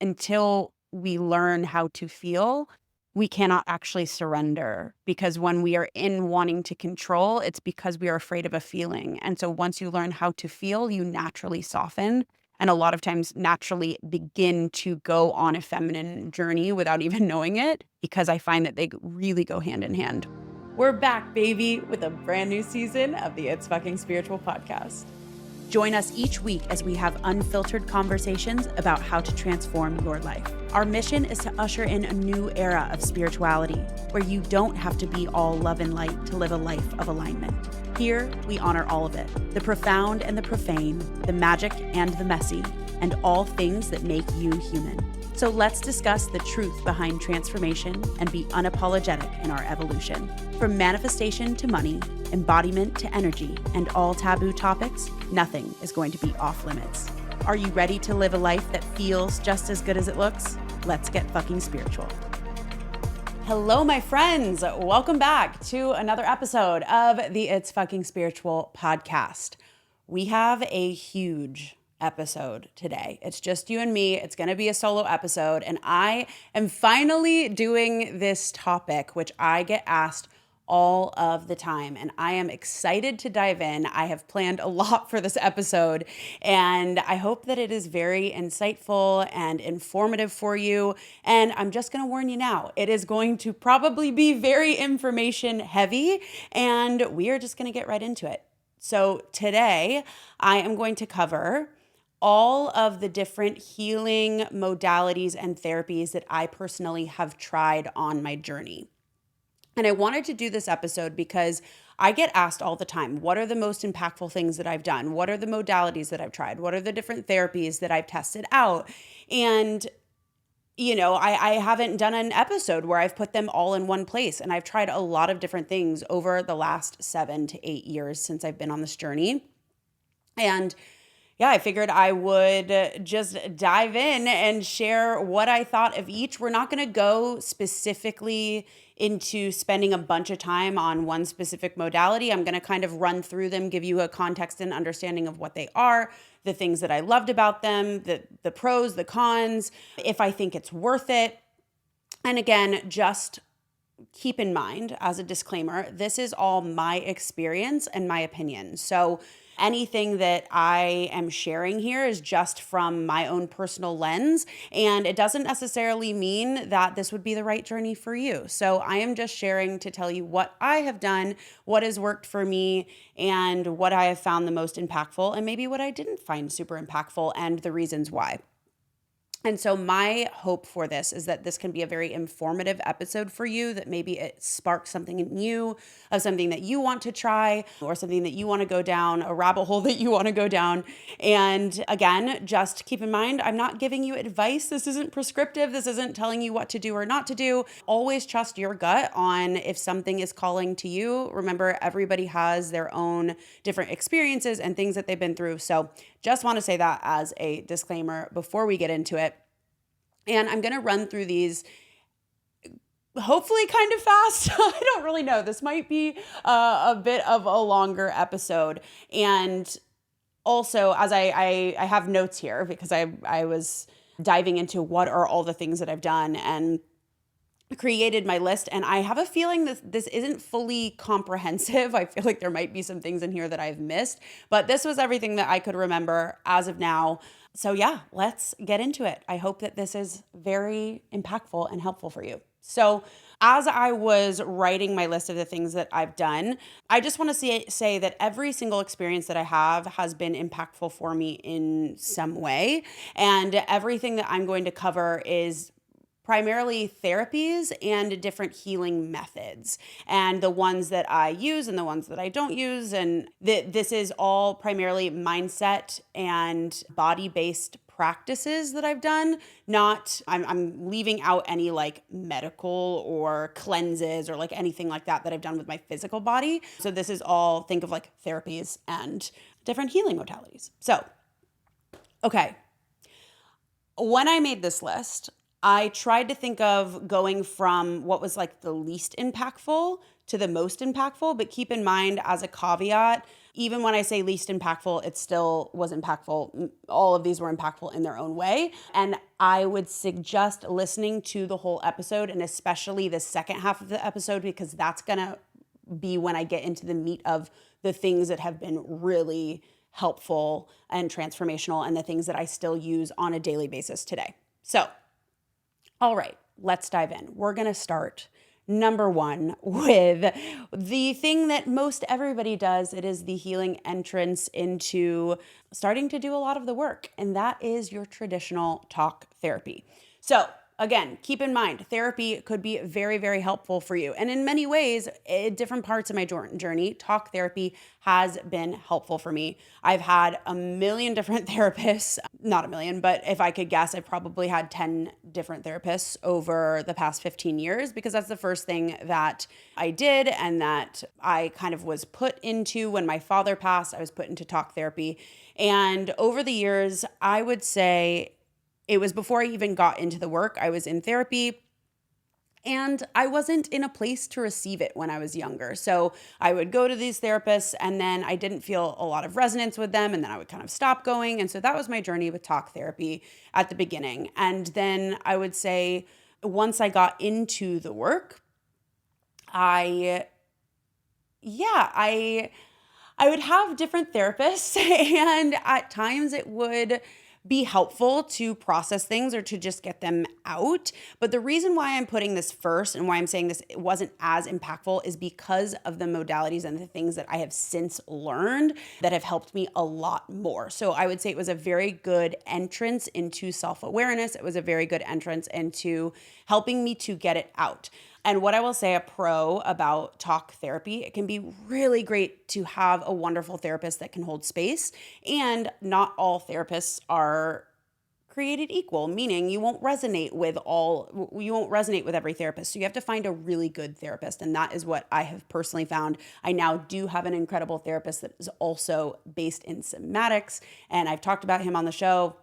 until we learn how to feel, we cannot actually surrender, because when we are in wanting to control, it's because we are afraid of a feeling. And so once you learn how to feel, you naturally soften and a lot of times naturally begin to go on a feminine journey without even knowing it, because I find that they really go hand in hand. We're back, baby, with a brand new season of the It's Fucking Spiritual podcast. Join us each week as we have unfiltered conversations about how to transform your life. Our mission is to usher in a new era of spirituality where you don't have to be all love and light to live a life of alignment. Here, we honor all of it, the profound and the profane, the magic and the messy, and all things that make you human. So let's discuss the truth behind transformation and be unapologetic in our evolution. From manifestation to money, embodiment to energy, and all taboo topics, nothing is going to be off limits. Are you ready to live a life that feels just as good as it looks? Let's get fucking spiritual. Hello, my friends. Welcome back to another episode of the It's Fucking Spiritual podcast. We have a huge episode today. It's just you and me. It's going to be a solo episode, and I am finally doing this topic, which I get asked all of the time, and I am excited to dive in. I have planned a lot for this episode, and I hope that it is very insightful and informative for you. And I'm just going to warn you now, it is going to probably be very information heavy, and we are just going to get right into it. So today I am going to cover all of the different healing modalities and therapies that I personally have tried on my journey. And I wanted to do this episode because I get asked all the time, what are the most impactful things that I've done? What are the modalities that I've tried? What are the different therapies that I've tested out? And I haven't done an episode where I've put them all in one place. And I've tried a lot of different things over the last 7 to 8 years since I've been on this journey. And yeah, I figured I would just dive in and share what I thought of each. We're not going to go specifically into spending a bunch of time on one specific modality. I'm going to kind of run through them, give you a context and understanding of what they are, the things that I loved about them, the pros, the cons, if I think it's worth it. And again, just keep in mind as a disclaimer, this is all my experience and my opinion. So anything that I am sharing here is just from my own personal lens, and it doesn't necessarily mean that this would be the right journey for you. So I am just sharing to tell you what I have done, what has worked for me, and what I have found the most impactful, and maybe what I didn't find super impactful, and the reasons why. And so my hope for this is that this can be a very informative episode for you, that maybe it sparks something in you of something that you want to try or something that you want to go down, a rabbit hole that you want to go down. And again, just keep in mind, I'm not giving you advice. This isn't prescriptive. This isn't telling you what to do or not to do. Always trust your gut on if something is calling to you. Remember, everybody has their own different experiences and things that they've been through. So just want to say that as a disclaimer before we get into it. And I'm going to run through these hopefully kind of fast. I don't really know. This might be a bit of a longer episode. And also, as I have notes here because I was diving into what are all the things that I've done and created my list, and I have a feeling that this isn't fully comprehensive. I feel like there might be some things in here that I've missed, but this was everything that I could remember as of now. So yeah, let's get into it. I hope that this is very impactful and helpful for you. So as I was writing my list of the things that I've done, I just want to say that every single experience that I have has been impactful for me in some way. And everything that I'm going to cover is primarily therapies and different healing methods, and the ones that I use and the ones that I don't use. And this is all primarily mindset and body-based practices that I've done. I'm leaving out any like medical or cleanses or like anything like that I've done with my physical body. So this is all, think of like therapies and different healing modalities. So, okay. When I made this list, I tried to think of going from what was like the least impactful to the most impactful, but keep in mind as a caveat, Even when I say least impactful, it still was impactful. All of these were impactful in their own way. And I would suggest listening to the whole episode, and especially the second half of the episode, because that's going to be when I get into the meat of the things that have been really helpful and transformational and the things that I still use on a daily basis today. So, all right, let's dive in. We're going to start number one with the thing that most everybody does. It is the healing entrance into starting to do a lot of the work, and that is your traditional talk therapy. So again, keep in mind, therapy could be very, very helpful for you. And in many ways, at different parts of my journey, talk therapy has been helpful for me. I've had a million different therapists, not a million, but if I could guess, I've probably had 10 different therapists over the past 15 years, because that's the first thing that I did and that I kind of was put into when my father passed. I was put into talk therapy. And over the years, I would say, it was before I even got into the work. I was in therapy and I wasn't in a place to receive it when I was younger. So I would go to these therapists and then I didn't feel a lot of resonance with them, and then I would kind of stop going. And so that was my journey with talk therapy at the beginning. And then I would say once I got into the work, I would have different therapists and at times it would be helpful to process things or to just get them out. But the reason why I'm putting this first and why I'm saying this it wasn't as impactful is because of the modalities and the things that I have since learned that have helped me a lot more. So I would say it was a very good entrance into self-awareness. It was a very good entrance into helping me to get it out. And what I will say a pro about talk therapy, it can be really great to have a wonderful therapist that can hold space. And not all therapists are created equal, meaning you won't resonate with every therapist. So you have to find a really good therapist. And that is what I have personally found. I now do have an incredible therapist that is also based in somatics. And I've talked about him on the show.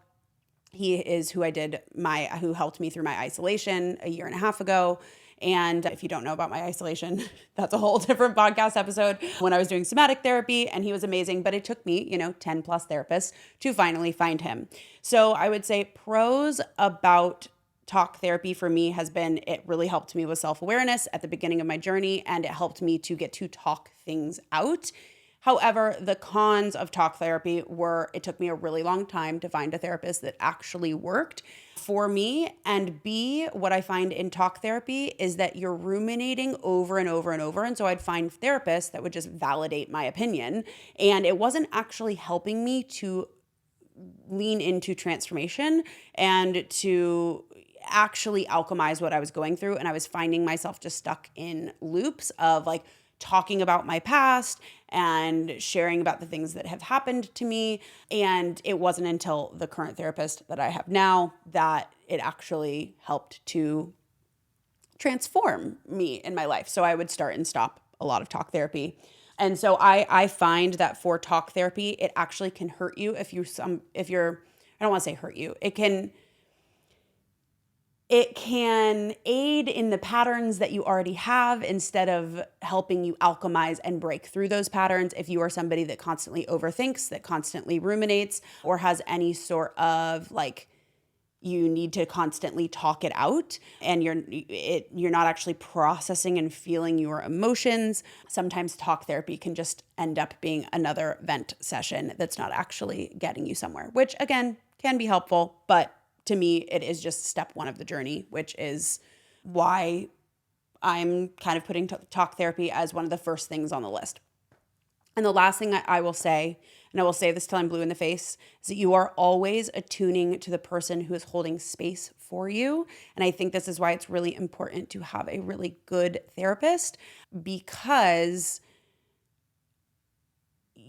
He is who helped me through my isolation a year and a half ago. And if you don't know about my isolation, that's a whole different podcast episode when I was doing somatic therapy, and he was amazing, but it took me, 10 plus therapists to finally find him. So I would say pros about talk therapy for me has been, it really helped me with self-awareness at the beginning of my journey, and it helped me to get to talk things out. However, the cons of talk therapy were it took me a really long time to find a therapist that actually worked for me. And B, what I find in talk therapy is that you're ruminating over and over and over. And so I'd find therapists that would just validate my opinion. And it wasn't actually helping me to lean into transformation and to actually alchemize what I was going through. And I was finding myself just stuck in loops of like talking about my past and sharing about the things that have happened to me. And it wasn't until the current therapist that I have now that it actually helped to transform me in my life. So I would start and stop a lot of talk therapy. And so I find that for talk therapy, it actually can hurt you if you're, I don't want to say hurt you. It can aid in the patterns that you already have instead of helping you alchemize and break through those patterns. If you are somebody that constantly overthinks, that constantly ruminates, or has any sort of like, you need to constantly talk it out and you're not actually processing and feeling your emotions. Sometimes talk therapy can just end up being another vent session that's not actually getting you somewhere, which again can be helpful, but to me, it is just step one of the journey, which is why I'm kind of putting talk therapy as one of the first things on the list. And the last thing I will say, and I will say this till I'm blue in the face, is that you are always attuning to the person who is holding space for you. And I think this is why it's really important to have a really good therapist, because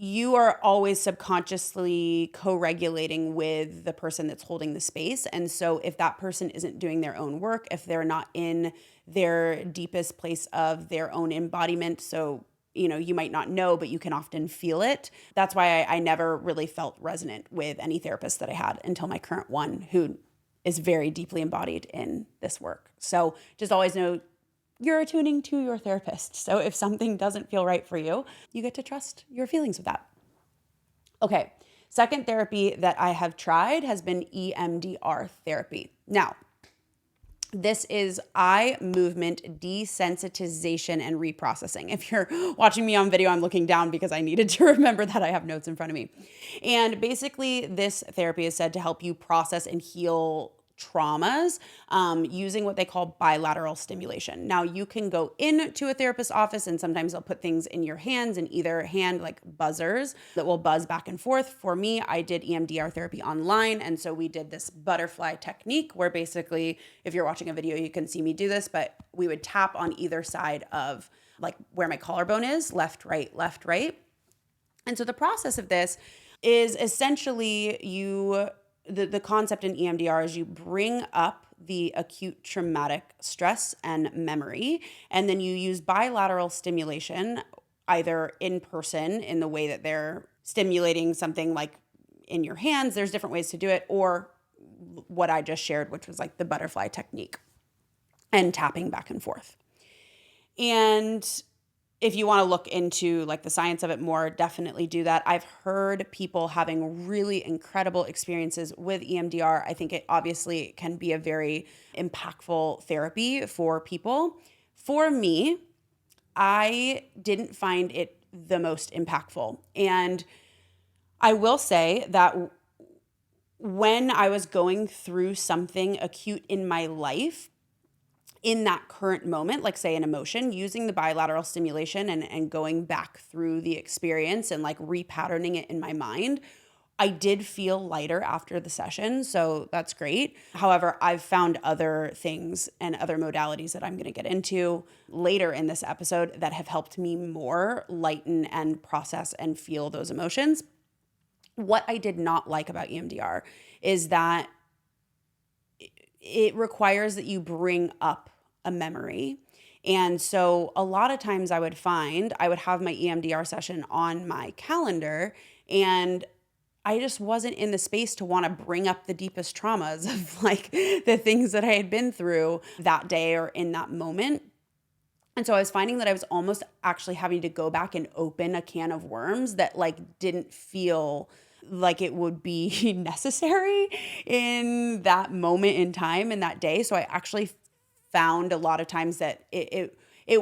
you are always subconsciously co-regulating with the person that's holding the space. And so if that person isn't doing their own work, if they're not in their deepest place of their own embodiment, so you might not know, but you can often feel it. That's why I never really felt resonant with any therapist that I had until my current one, who is very deeply embodied in this work. So just always know you're attuning to your therapist. So if something doesn't feel right for you, you get to trust your feelings with that. Okay, second therapy that I have tried has been EMDR therapy. Now, this is eye movement desensitization and reprocessing. If you're watching me on video, I'm looking down because I needed to remember that I have notes in front of me. And basically, this therapy is said to help you process and heal traumas using what they call bilateral stimulation. Now, you can go into a therapist's office and sometimes they'll put things in your hands, in either hand, like buzzers that will buzz back and forth. For me, I did EMDR therapy online. And so we did this butterfly technique where basically, if you're watching a video, you can see me do this, but we would tap on either side of like where my collarbone is, left, right, left, right. And so the process of this is essentially the concept in EMDR is you bring up the acute traumatic stress and memory, and then you use bilateral stimulation, either in person in the way that they're stimulating something like in your hands, there's different ways to do it, or what I just shared, which was like the butterfly technique and tapping back and forth. And if you want to look into like the science of it more, definitely do that. I've heard people having really incredible experiences with EMDR. I think it obviously can be a very impactful therapy for people. For me, I didn't find it the most impactful. And I will say that when I was going through something acute in my life, in that current moment, like say an emotion, using the bilateral stimulation and going back through the experience and like repatterning it in my mind, I did feel lighter after the session. So that's great. However, I've found other things and other modalities that I'm going to get into later in this episode that have helped me more lighten and process and feel those emotions. What I did not like about EMDR is that it requires that you bring up a memory. And so a lot of times I would have my EMDR session on my calendar, and I just wasn't in the space to want to bring up the deepest traumas of like the things that I had been through that day or in that moment. And so I was finding that I was almost actually having to go back and open a can of worms that like didn't feel like it would be necessary in that moment in time in that day. So I actually found a lot of times that it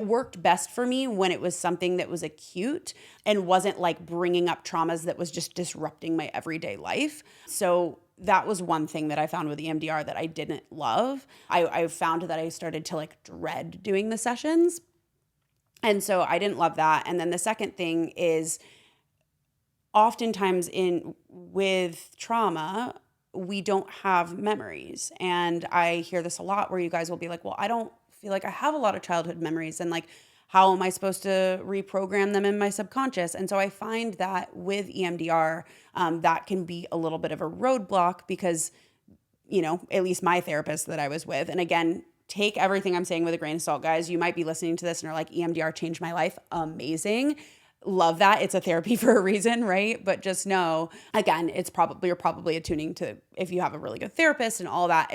worked best for me when it was something that was acute and wasn't like bringing up traumas that was just disrupting my everyday life. So that was one thing that I found with EMDR that I didn't love. I found that I started to like dread doing the sessions. And so I didn't love that. And then the second thing is oftentimes with trauma, we don't have memories. And I hear this a lot where you guys will be like, well, I don't feel like I have a lot of childhood memories. And like, how am I supposed to reprogram them in my subconscious? And so I find that with EMDR, that can be a little bit of a roadblock because, at least my therapist that I was with, and again, take everything I'm saying with a grain of salt, guys. You might be listening to this and are like, EMDR changed my life. Amazing. Love that. It's a therapy for a reason, right? But just know, again, you're probably attuning to if you have a really good therapist and all that.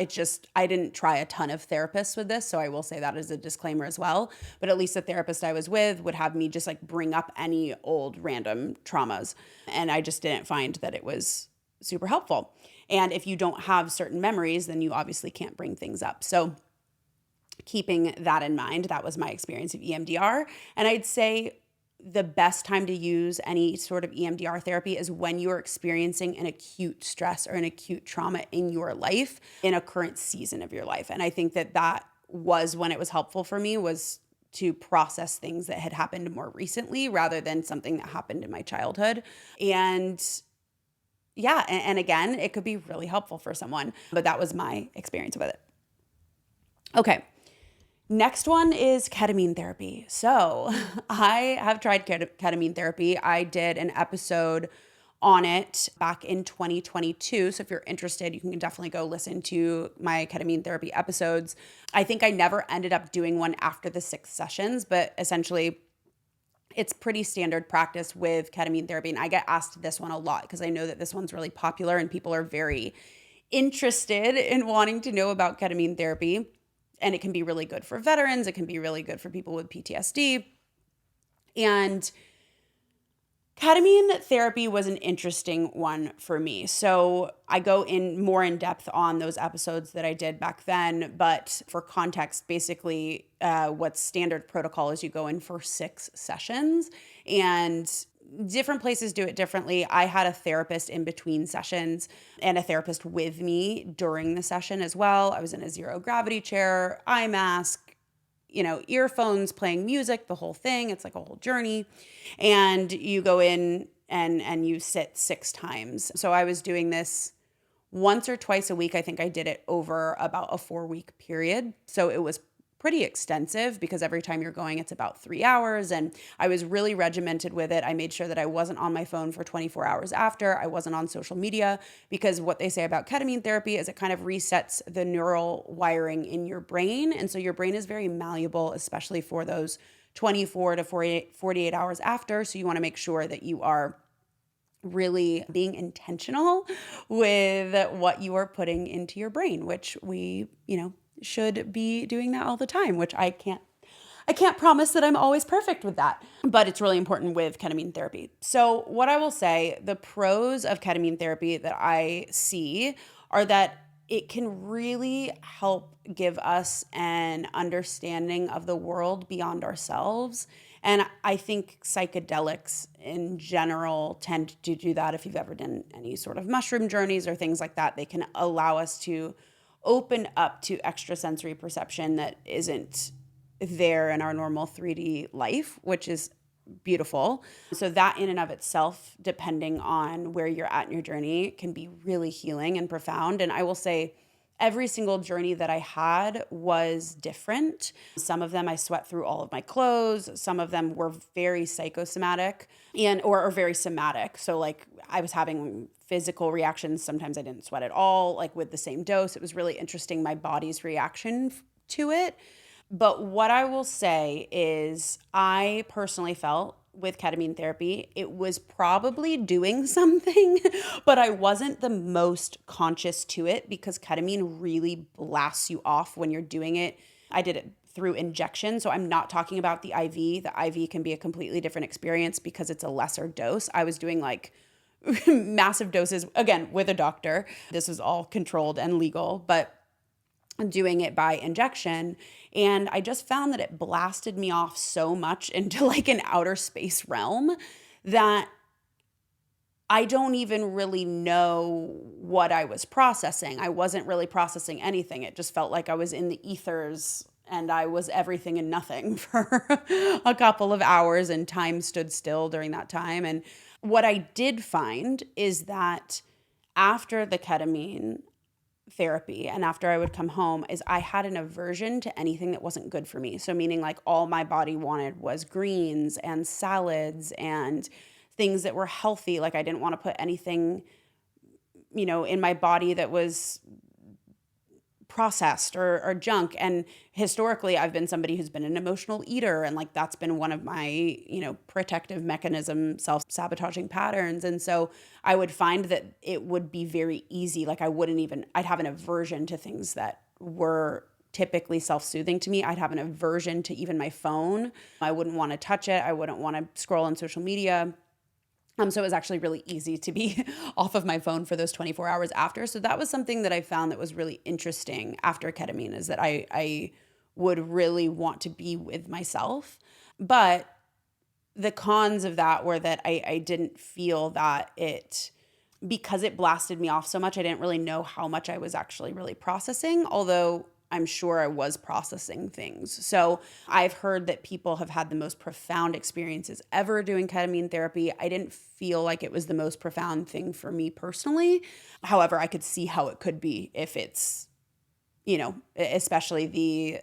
I didn't try a ton of therapists with this. So I will say that as a disclaimer as well. But at least the therapist I was with would have me just like bring up any old random traumas. And I just didn't find that it was super helpful. And if you don't have certain memories, then you obviously can't bring things up. So keeping that in mind, that was my experience of EMDR. And I'd say the best time to use any sort of EMDR therapy is when you're experiencing an acute stress or an acute trauma in your life, in a current season of your life. And I think that was when it was helpful for me, was to process things that had happened more recently rather than something that happened in my childhood. And yeah, and again, it could be really helpful for someone, but that was my experience with it. Okay. Next one is ketamine therapy. So I have tried ketamine therapy. I did an episode on it back in 2022. So if you're interested, you can definitely go listen to my ketamine therapy episodes. I think I never ended up doing one after the 6 sessions, but essentially it's pretty standard practice with ketamine therapy. And I get asked this one a lot because I know that this one's really popular and people are very interested in wanting to know about ketamine therapy. and it can be really good for veterans. It can be really good for people with PTSD. And ketamine therapy was an interesting one for me. So I go in more in depth on those episodes that I did back then. But for context, basically what's standard protocol is you go in for 6 sessions, and different places do it differently. I had a therapist in between sessions and a therapist with me during the session as well. I was in a zero gravity chair, eye mask, earphones, playing music, the whole thing. It's like a whole journey. And you go in and you sit 6 times. So I was doing this once or twice a week. I think I did it over about a 4-week period. So it was pretty extensive because every time you're going, it's about 3 hours. And I was really regimented with it. I made sure that I wasn't on my phone for 24 hours after. I wasn't on social media, because what they say about ketamine therapy is it kind of resets the neural wiring in your brain. And so your brain is very malleable, especially for those 24 to 48 hours after. So you want to make sure that you are really being intentional with what you are putting into your brain, which we, should be doing that all the time, which I can't promise that I'm always perfect with that, but it's really important with ketamine therapy. So what I will say, the pros of ketamine therapy that I see are that it can really help give us an understanding of the world beyond ourselves. And I think psychedelics in general tend to do that. If you've ever done any sort of mushroom journeys or things like that, they can allow us to open up to extrasensory perception that isn't there in our normal 3D life, which is beautiful. So that in and of itself, depending on where you're at in your journey, can be really healing and profound. And I will say every single journey that I had was different. Some of them I sweat through all of my clothes. Some of them were very psychosomatic or very somatic. So like I was having physical reactions. Sometimes I didn't sweat at all, like with the same dose. It was really interesting, my body's reaction to it. But what I will say is I personally felt with ketamine therapy, it was probably doing something, but I wasn't the most conscious to it because ketamine really blasts you off when you're doing it. I did it through injection. So I'm not talking about the IV. The IV can be a completely different experience because it's a lesser dose. I was doing like massive doses, again, with a doctor. This was all controlled and legal, but doing it by injection. And I just found that it blasted me off so much into like an outer space realm that I don't even really know what I was processing. I wasn't really processing anything. It just felt like I was in the ethers and I was everything and nothing for a couple of hours, and time stood still during that time. And what I did find is that after the ketamine therapy and after I would come home is I had an aversion to anything that wasn't good for me. So meaning like all my body wanted was greens and salads and things that were healthy. Like I didn't want to put anything, in my body that was processed or junk. And historically, I've been somebody who's been an emotional eater. And like, that's been one of my, protective mechanism, self-sabotaging patterns. And so I would find that it would be very easy. Like I'd have an aversion to things that were typically self-soothing to me. I'd have an aversion to even my phone. I wouldn't want to touch it. I wouldn't want to scroll on social media. So it was actually really easy to be off of my phone for those 24 hours after. So that was something that I found that was really interesting after ketamine, is that I would really want to be with myself. But the cons of that were that I didn't feel that because it blasted me off so much, I didn't really know how much I was actually really processing, although I'm sure I was processing things. So I've heard that people have had the most profound experiences ever doing ketamine therapy. I didn't feel like it was the most profound thing for me personally. However, I could see how it could be if it's, especially the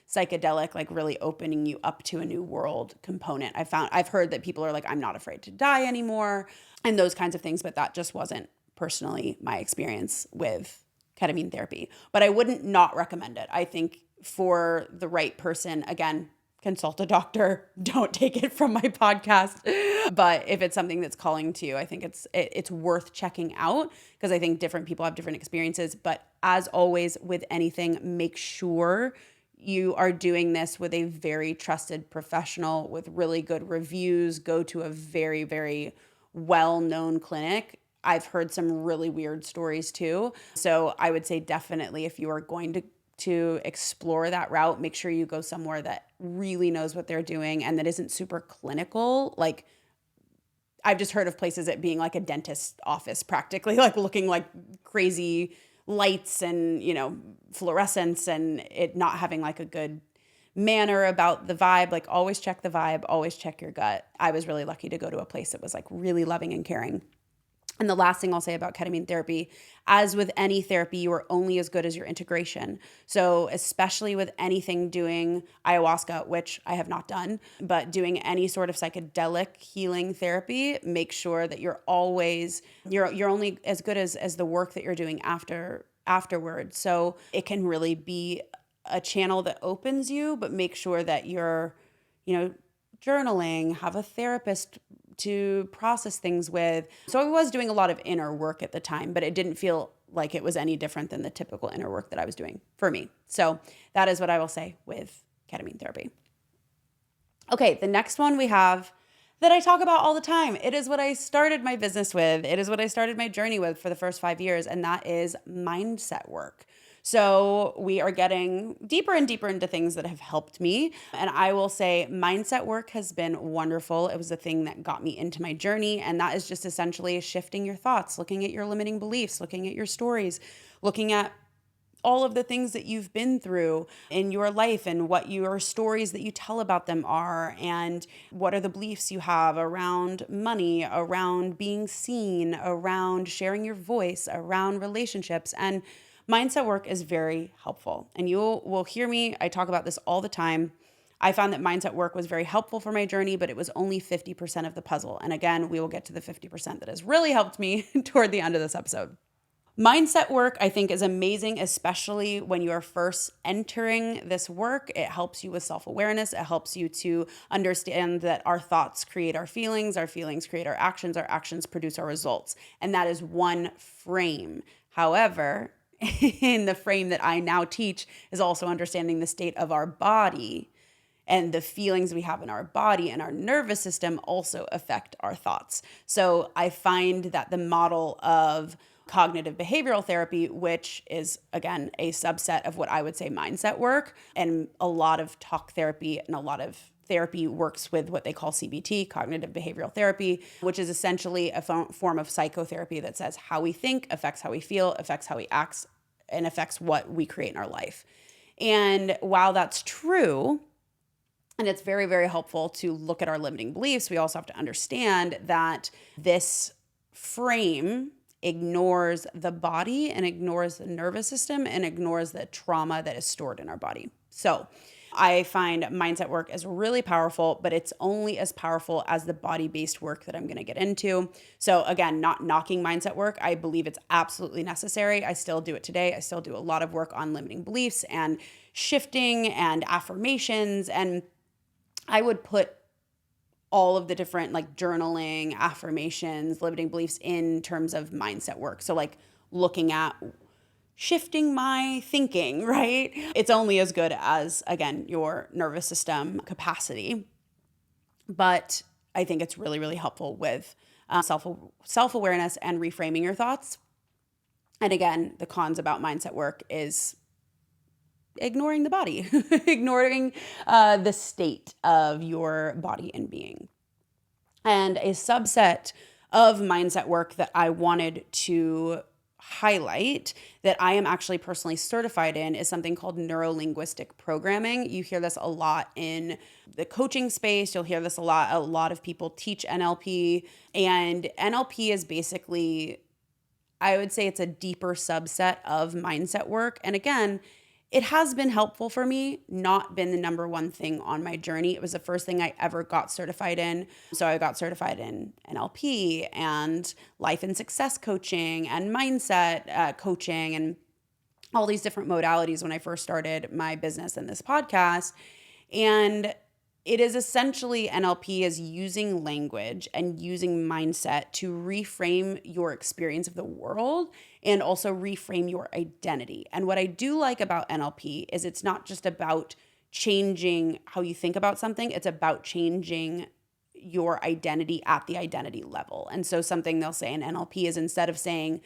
psychedelic, like really opening you up to a new world component. I've heard that people are like, I'm not afraid to die anymore and those kinds of things, but that just wasn't personally my experience with ketamine therapy. But I wouldn't not recommend it. I think for the right person, again, consult a doctor. Don't take it from my podcast. But if it's something that's calling to you, I think it's worth checking out, because I think different people have different experiences. But as always with anything, make sure you are doing this with a very trusted professional with really good reviews. Go to a very, very well-known clinic. I've heard some really weird stories too. So I would say definitely, if you are going to explore that route, make sure you go somewhere that really knows what they're doing and that isn't super clinical. Like, I've just heard of places it being like a dentist's office, practically, like looking like crazy lights and, fluorescence, and it not having like a good manner about the vibe. Like, always check the vibe, always check your gut. I was really lucky to go to a place that was like really loving and caring. And the last thing I'll say about ketamine therapy, as with any therapy, you are only as good as your integration. So especially with anything doing ayahuasca, which I have not done, but doing any sort of psychedelic healing therapy, make sure that you're only as good as the work that you're doing afterwards. So it can really be a channel that opens you, but make sure that you're, journaling, have a therapist to process things with. So I was doing a lot of inner work at the time, but it didn't feel like it was any different than the typical inner work that I was doing for me. So that is what I will say with ketamine therapy. Okay, the next one we have that I talk about all the time. It is what I started my business with. It is what I started my journey with for the first 5 years, and that is mindset work. So we are getting deeper and deeper into things that have helped me. And I will say mindset work has been wonderful. It was the thing that got me into my journey. And that is just essentially shifting your thoughts, looking at your limiting beliefs, looking at your stories, looking at all of the things that you've been through in your life and what your stories that you tell about them are, and what are the beliefs you have around money, around being seen, around sharing your voice, around relationships. And mindset work is very helpful. And you will hear me, I talk about this all the time. I found that mindset work was very helpful for my journey, but it was only 50% of the puzzle. And again, we will get to the 50% that has really helped me toward the end of this episode. Mindset work, I think, is amazing, especially when you are first entering this work. It helps you with self-awareness. It helps you to understand that our thoughts create our feelings create our actions produce our results. And that is one frame. However, in the frame that I now teach is also understanding the state of our body, and the feelings we have in our body and our nervous system also affect our thoughts. So I find that the model of cognitive behavioral therapy, which is, again, a subset of what I would say mindset work, and a lot of talk therapy and a lot of therapy works with what they call CBT, cognitive behavioral therapy, which is essentially a form of psychotherapy that says how we think affects how we feel, affects how we act, and affects what we create in our life. And while that's true, and it's very, very helpful to look at our limiting beliefs, we also have to understand that this frame ignores the body and ignores the nervous system and ignores the trauma that is stored in our body. So I find mindset work is really powerful, but it's only as powerful as the body-based work that I'm going to get into. So again, not knocking mindset work. I believe it's absolutely necessary. I still do it today. I still do a lot of work on limiting beliefs and shifting and affirmations. And I would put all of the different like journaling, affirmations, limiting beliefs in terms of mindset work. So like looking at shifting my thinking, right? It's only as good as, again, your nervous system capacity. But I think it's really, really helpful with self-awareness and reframing your thoughts. And again, the cons about mindset work is ignoring the body, ignoring the state of your body and being. And a subset of mindset work that I wanted to highlight that I am actually personally certified in is something called neuro-linguistic programming. You hear this a lot in the coaching space. You'll hear this a lot. A lot of people teach NLP, and NLP is basically, I would say it's a deeper subset of mindset work. And again, it has been helpful for me, not been the number one thing on my journey. It was the first thing I ever got certified in. So I got certified in NLP and life and success coaching and mindset coaching and all these different modalities when I first started my business and this podcast. And it is essentially NLP is using language and using mindset to reframe your experience of the world and also reframe your identity. And what I do like about NLP is it's not just about changing how you think about something, it's about changing your identity at the identity level. And so something they'll say in NLP is, instead of saying,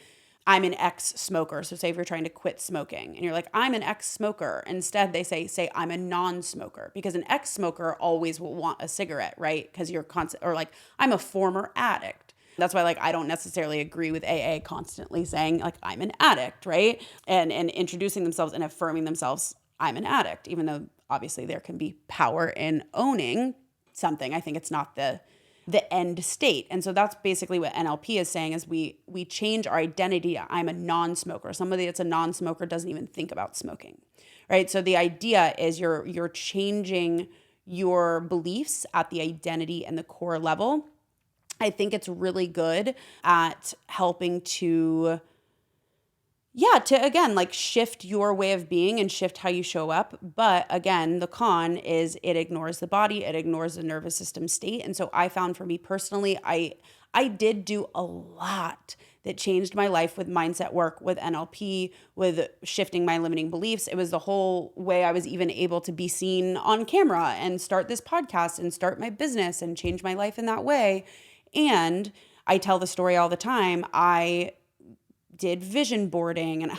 I'm an ex-smoker. So say if you're trying to quit smoking and you're like, I'm an ex-smoker. Instead, they say, I'm a non-smoker, because an ex-smoker always will want a cigarette, right? Because you're constant, or like, I'm a former addict. That's why, like, I don't necessarily agree with AA constantly saying, like, I'm an addict, right? And introducing themselves and affirming themselves, I'm an addict, even though obviously there can be power in owning something. I think it's not the end state. And so that's basically what NLP is saying, is we change our identity. I'm a non-smoker. Somebody that's a non-smoker doesn't even think about smoking, right? So the idea is you're changing your beliefs at the identity and the core level. I think it's really good at helping to again, like, shift your way of being and shift how you show up. But again, the con is it ignores the body, it ignores the nervous system state. And so I found, for me personally, I did do a lot that changed my life with mindset work, with NLP, with shifting my limiting beliefs. It was the whole way I was even able to be seen on camera and start this podcast and start my business and change my life in that way. And I tell the story all the time. I did vision boarding, and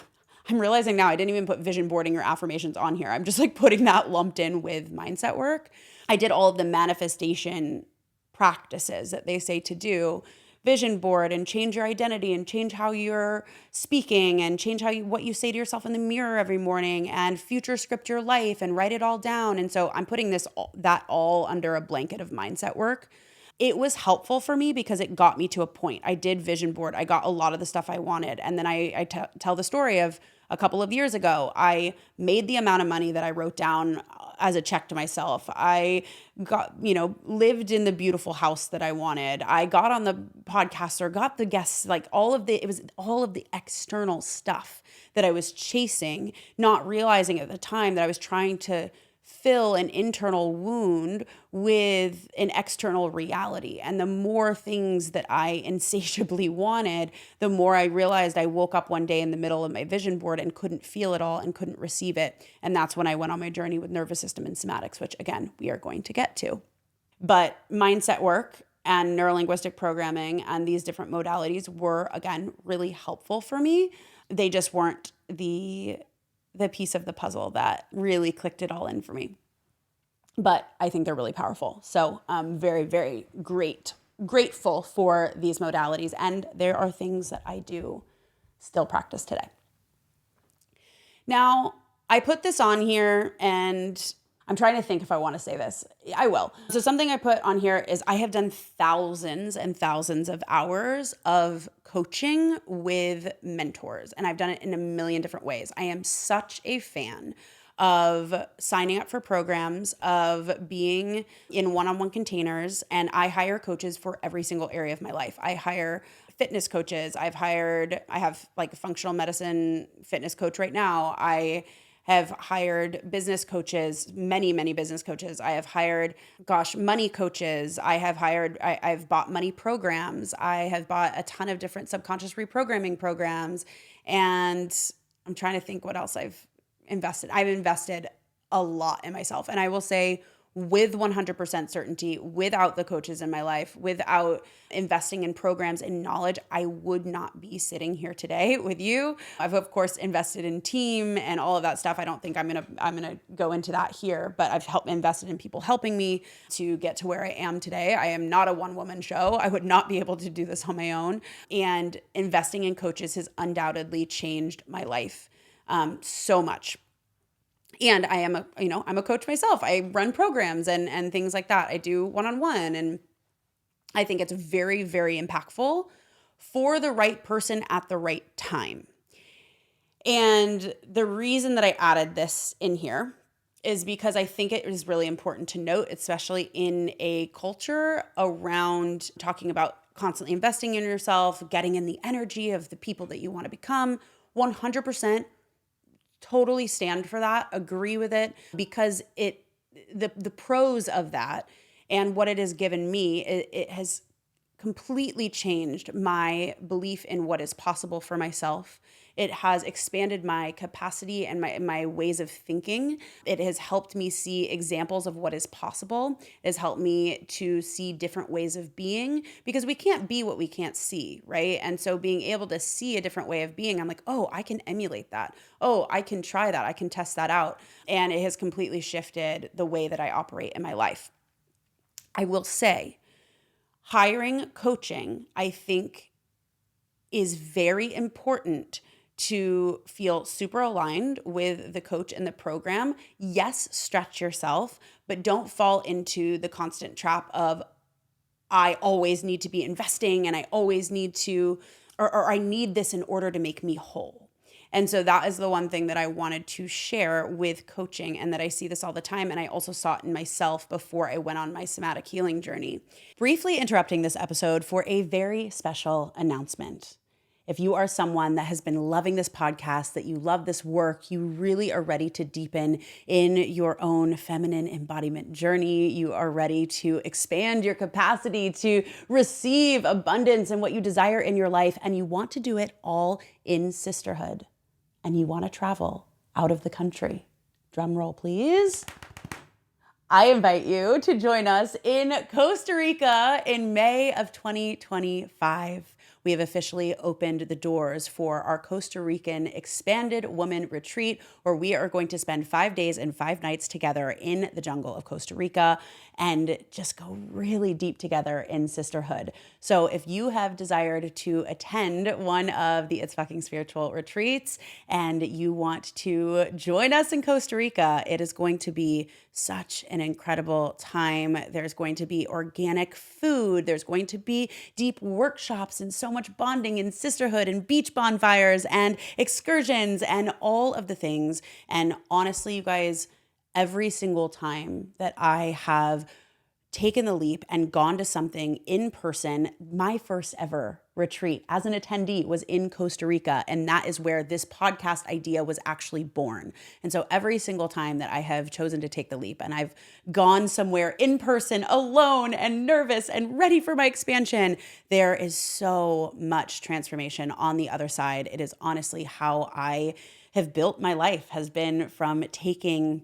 I'm realizing now I didn't even put vision boarding or affirmations on here. I'm just like putting that lumped in with mindset work. I did all of the manifestation practices that they say to do, vision board and change your identity and change how you're speaking and change what you say to yourself in the mirror every morning, and future script your life and write it all down. And so I'm putting that all under a blanket of mindset work. It was helpful for me because it got me to a point. I did vision board. I got a lot of the stuff I wanted. And then I tell the story of a couple of years ago, I made the amount of money that I wrote down as a check to myself. I lived in the beautiful house that I wanted. I got on the podcast or got the guests, like it was all of the external stuff that I was chasing, not realizing at the time that I was trying to fill an internal wound with an external reality. And the more things that I insatiably wanted, the more I realized I woke up one day in the middle of my vision board and couldn't feel it all and couldn't receive it. And that's when I went on my journey with nervous system and somatics, which again, we are going to get to. But mindset work and neurolinguistic programming and these different modalities were, again, really helpful for me. They just weren't the piece of the puzzle that really clicked it all in for me. But I think they're really powerful. So I'm very, very grateful for these modalities. And there are things that I do still practice today. Now, I put this on here and I'm trying to think if I want to say this. I will. So something I put on here is I have done thousands and thousands of hours of coaching with mentors, and I've done it in a million different ways. I am such a fan of signing up for programs, of being in one-on-one containers, and I hire coaches for every single area of my life. I hire fitness coaches. I have like a functional medicine fitness coach right now. I have hired business coaches, many, many business coaches. I have hired, money coaches. I've bought money programs. I have bought a ton of different subconscious reprogramming programs. And I'm trying to think what else I've invested. I've invested a lot in myself. And I will say, with 100% certainty, without the coaches in my life, without investing in programs and knowledge, I would not be sitting here today with you. I've of course invested in team and all of that stuff. I don't think I'm gonna go into that here, but I've invested in people helping me to get to where I am today. I am not a one-woman show. I would not be able to do this on my own. And investing in coaches has undoubtedly changed my life so much. And I'm a coach myself. I run programs and things like that. I do one-on-one. And I think it's very, very impactful for the right person at the right time. And the reason that I added this in here is because I think it is really important to note, especially in a culture around talking about constantly investing in yourself, getting in the energy of the people that you want to become. 100% totally stand for that, agree with it, because the pros of that and what it has given me, it has completely changed my belief in what is possible for myself. It has expanded my capacity and my ways of thinking. It has helped me see examples of what is possible. It has helped me to see different ways of being, because we can't be what we can't see, right? And so being able to see a different way of being, I'm like, oh, I can emulate that. Oh, I can try that. I can test that out. And it has completely shifted the way that I operate in my life. I will say, hiring coaching, I think, is very important to feel super aligned with the coach and the program. Yes, stretch yourself, but don't fall into the constant trap of, I always need to be investing and I always need to, or I need this in order to make me whole. And so that is the one thing that I wanted to share with coaching, and that I see this all the time. And I also saw it in myself before I went on my somatic healing journey. Briefly interrupting this episode for a very special announcement. If you are someone that has been loving this podcast, that you love this work, you really are ready to deepen in your own feminine embodiment journey, you are ready to expand your capacity to receive abundance and what you desire in your life, and you want to do it all in sisterhood, and you want to travel out of the country. Drum roll, please. I invite you to join us in Costa Rica in May of 2025. We have officially opened the doors for our Costa Rican Expanded Woman Retreat, where we are going to spend 5 days and 5 nights together in the jungle of Costa Rica and just go really deep together in sisterhood. So if you have desired to attend one of the It's Fucking Spiritual retreats and you want to join us in Costa Rica, it is going to be such an incredible time. There's going to be organic food. There's going to be deep workshops and so much bonding and sisterhood and beach bonfires and excursions and all of the things. And honestly, you guys, every single time that I have taken the leap and gone to something in person, my first ever retreat as an attendee was in Costa Rica. And that is where this podcast idea was actually born. And so every single time that I have chosen to take the leap and I've gone somewhere in person alone and nervous and ready for my expansion, there is so much transformation on the other side. It is honestly how I have built my life, has been from taking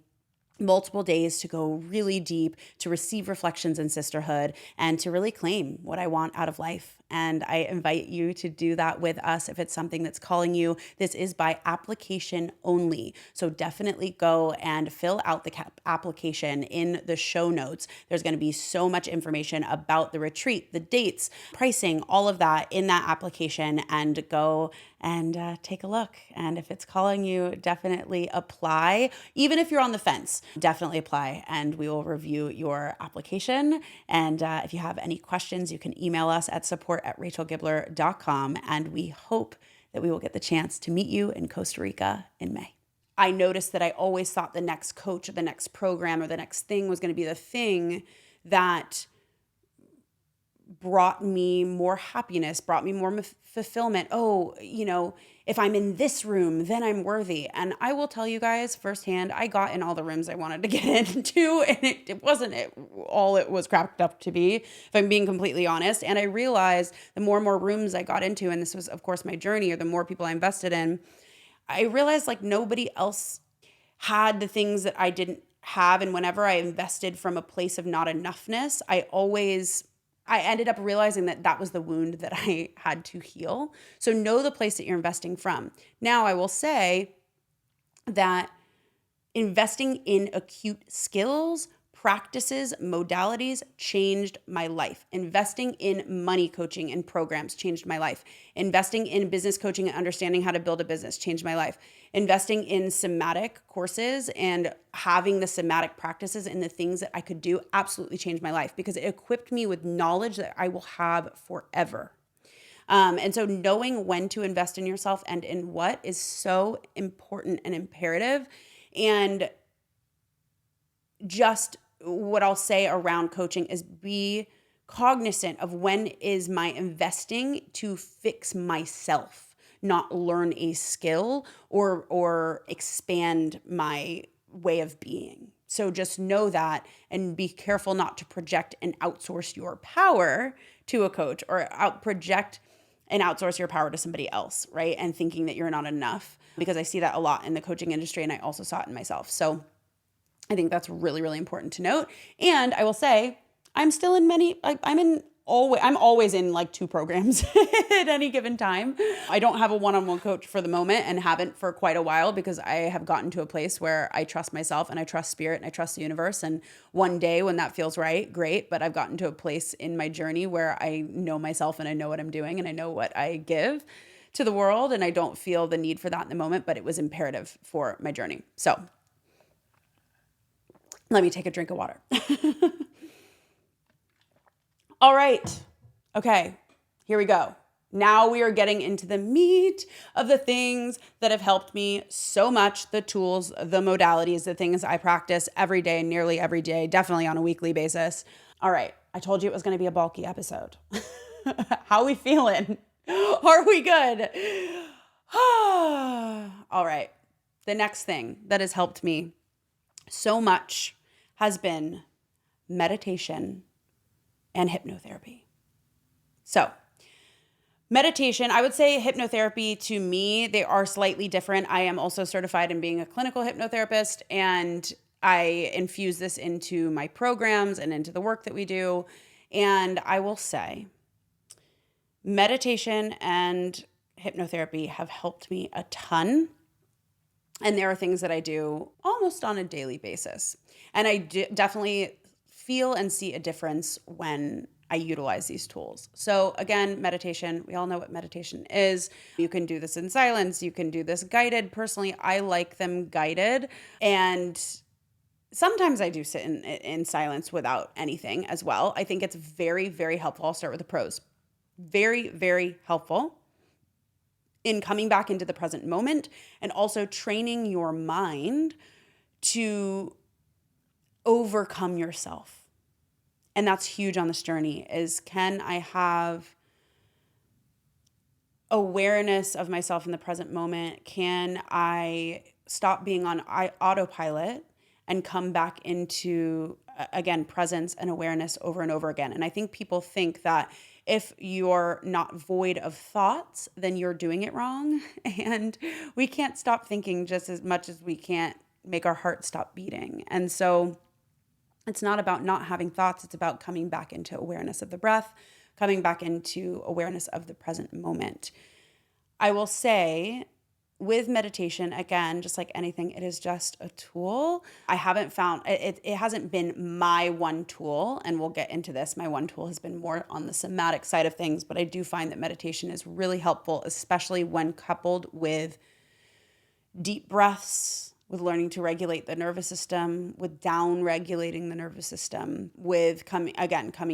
multiple days to go really deep, to receive reflections in sisterhood, and to really claim what I want out of life. And I invite you to do that with us if it's something that's calling you. This is by application only. So definitely go and fill out the application in the show notes. There's going to be so much information about the retreat, the dates, pricing, all of that in that application, and go and take a look. And if it's calling you, definitely apply. Even if you're on the fence, definitely apply, and we will review your application. And if you have any questions, you can email us at support@rachelgibler.com, and we hope that we will get the chance to meet you in Costa Rica in May. I noticed that I always thought the next coach or the next program or the next thing was going to be the thing that brought me more happiness, brought me more fulfillment. Oh, if I'm in this room, then I'm worthy. And I will tell you guys firsthand, I got in all the rooms I wanted to get into, and it wasn't all it was cracked up to be, if I'm being completely honest. And I realized the more and more rooms I got into, and this was, of course, my journey, or the more people I invested in, I realized like nobody else had the things that I didn't have. And whenever I invested from a place of not enoughness, I ended up realizing that that was the wound that I had to heal. So know the place that you're investing from. Now, I will say that investing in acute skills, practices, modalities changed my life. Investing in money coaching and programs changed my life. Investing in business coaching and understanding how to build a business changed my life. Investing in somatic courses and having the somatic practices and the things that I could do absolutely changed my life, because it equipped me with knowledge that I will have forever. And so knowing when to invest in yourself and in what is so important and imperative. And just what I'll say around coaching is be cognizant of when is my investing to fix myself, not learn a skill or expand my way of being. So just know that and be careful not to project and outsource your power to a coach or project and outsource your power to somebody else, right? And thinking that you're not enough, because I see that a lot in the coaching industry and I also saw it in myself. So I think that's really, really important to note. And I will say, I'm still in I'm always in like 2 programs at any given time. I don't have a one-on-one coach for the moment and haven't for quite a while, because I have gotten to a place where I trust myself and I trust spirit and I trust the universe. And one day when that feels right, great. But I've gotten to a place in my journey where I know myself and I know what I'm doing and I know what I give to the world. And I don't feel the need for that in the moment, but it was imperative for my journey. So let me take a drink of water. All right. Okay, here we go. Now we are getting into the meat of the things that have helped me so much, the tools, the modalities, the things I practice every day, nearly every day, definitely on a weekly basis. All right, I told you it was going to be a bulky episode. How are we feeling? Are we good? All right, the next thing that has helped me so much has been meditation and hypnotherapy. So, meditation, I would say hypnotherapy, to me, they are slightly different. I am also certified in being a clinical hypnotherapist, and I infuse this into my programs and into the work that we do. And I will say, meditation and hypnotherapy have helped me a ton. And there are things that I do almost on a daily basis. And I definitely feel and see a difference when I utilize these tools. So again, meditation, we all know what meditation is. You can do this in silence. You can do this guided. Personally, I like them guided. And sometimes I do sit in silence without anything as well. I think it's very, very helpful. I'll start with the pros. Very, very helpful in coming back into the present moment and also training your mind to overcome yourself. And that's huge on this journey, is can I have awareness of myself in the present moment? Can I stop being on autopilot and come back into, again, presence and awareness over and over again? And I think people think that if you're not void of thoughts, then you're doing it wrong. And we can't stop thinking just as much as we can't make our heart stop beating. And so it's not about not having thoughts. It's about coming back into awareness of the breath, coming back into awareness of the present moment. I will say with meditation, again, just like anything, it is just a tool. I haven't found, it hasn't been my one tool, and we'll get into this. My one tool has been more on the somatic side of things, but I do find that meditation is really helpful, especially when coupled with deep breaths, with learning to regulate the nervous system, with down regulating the nervous system, with coming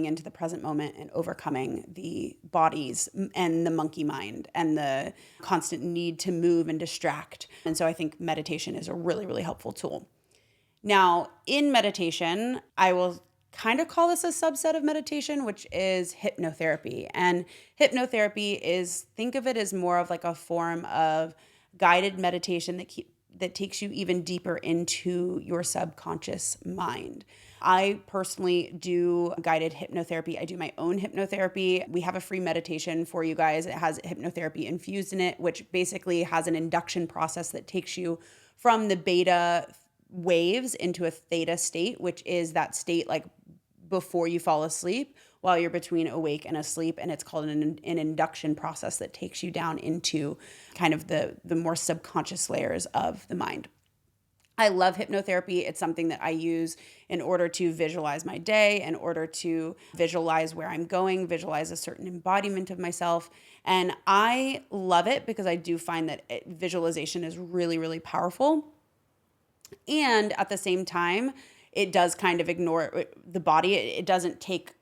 into the present moment and overcoming the bodies and the monkey mind and the constant need to move and distract. And so I think meditation is a really, really helpful tool. Now, in meditation, I will kind of call this a subset of meditation, which is hypnotherapy. And hypnotherapy is, think of it as more of like a form of guided meditation that takes you even deeper into your subconscious mind. I personally do guided hypnotherapy. I do my own hypnotherapy. We have a free meditation for you guys. It has hypnotherapy infused in it, which basically has an induction process that takes you from the beta waves into a theta state, which is that state like before you fall asleep, while you're between awake and asleep. And it's called an induction process that takes you down into kind of the more subconscious layers of the mind. I love hypnotherapy. It's something that I use in order to visualize my day, in order to visualize where I'm going, visualize a certain embodiment of myself. And I love it because I do find that visualization is really, really powerful. And at the same time, it does kind of ignore the body. It doesn't take,